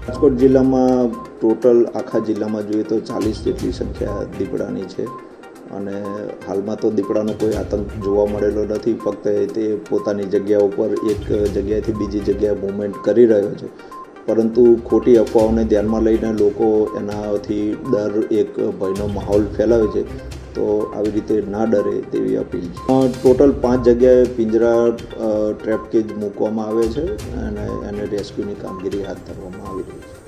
રાજકોટ જિલ્લામાં ટોટલ આખા જિલ્લામાં જોઈએ તો 40 જેટલી સંખ્યા દીપડાની છે અને હાલમાં તો દીપડાનો કોઈ આતંક જોવા મળેલો નથી. ફક્ત તે પોતાની જગ્યા ઉપર એક જગ્યાએથી બીજી જગ્યાએ મૂવમેન્ટ કરી રહ્યો છે, પરંતુ ખોટી અફવાઓને ધ્યાનમાં લઈને લોકો એનાથી ડર એક ભયનો માહોલ ફેલાવે છે. તો આવી રીતે ના ડરે તેવી અપીલ છે. ટોટલ 5 જગ્યાએ પિંજરા ટ્રેપ કેજ મૂકવામાં આવે છે અને એને રેસ્ક્યુની કામગીરી હાથ ધરવામાં આવી રહી છે.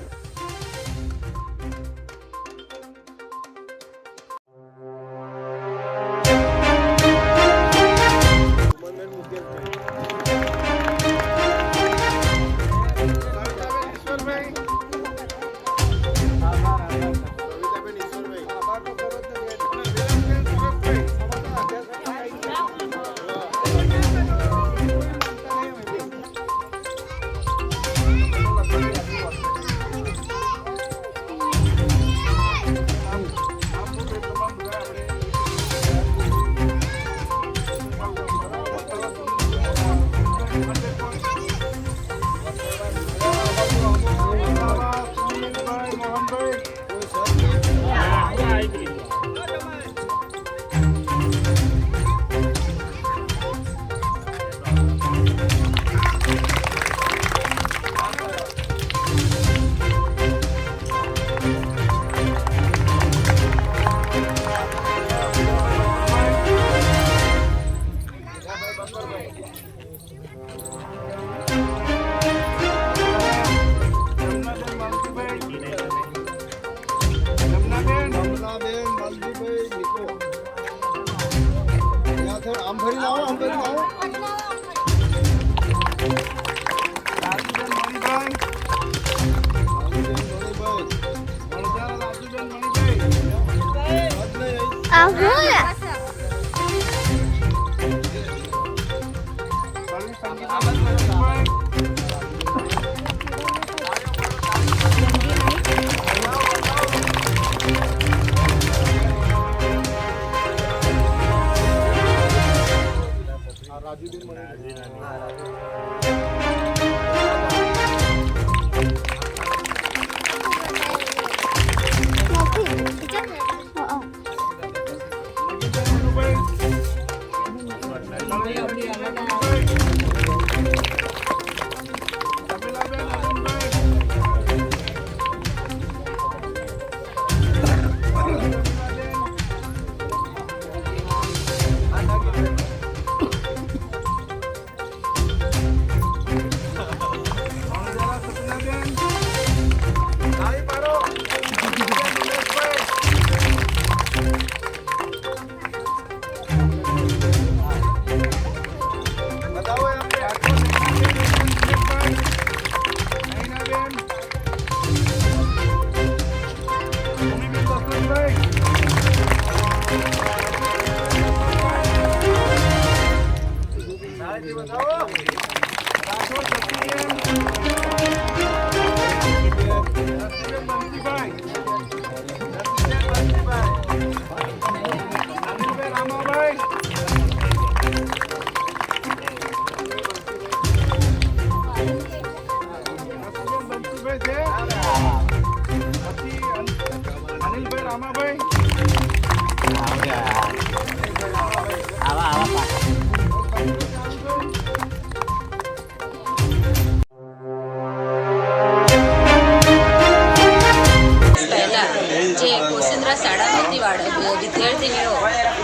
વિદ્યાર્થીનીઓ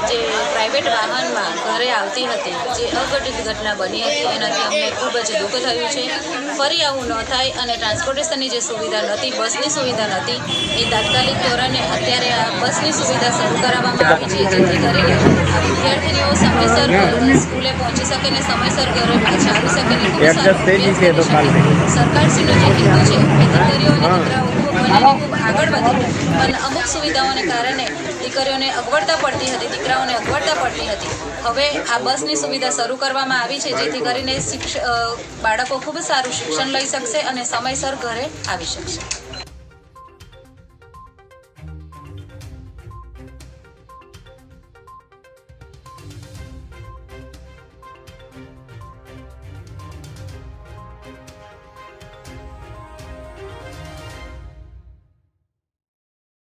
જે પ્રાઇવેટ વાહનમાં ઘરે આવતી હતી, જે અઘટિત ઘટના બની હતી, એનાથી અમને ખૂબ જ દુઃખ થયું છે. ફરી આવું ન થાય અને ટ્રાન્સપોર્ટેશનની જે સુવિધા નહોતી, બસની સુવિધા નહોતી, એ તાત્કાલિક ધોરણે અત્યારે આ બસની સુવિધા શરૂ કરાવવામાં આવી છે, જેથી કરીને વિદ્યાર્થીનીઓ સમયસર સ્કૂલે પહોંચી શકે ને સમયસર ઘરે પાછા આવી શકે ને ખૂબ સરકારશ્રીનો જે હેતુ છે એ દીકરીઓ અને દીકરાઓ ખૂબ આગળ વધે, પણ અમુક સુવિધાઓને કારણે દીકરીઓને અગવડતા પડતી હતી, દીકરાઓને અગવડતા પડતી હતી. હવે આ બસની સુવિધા શરૂ કરવામાં આવી છે, જેથી કરીને બાળકો ખૂબ સારું શિક્ષણ લઈ શકશે અને સમયસર ઘરે આવી શકશે.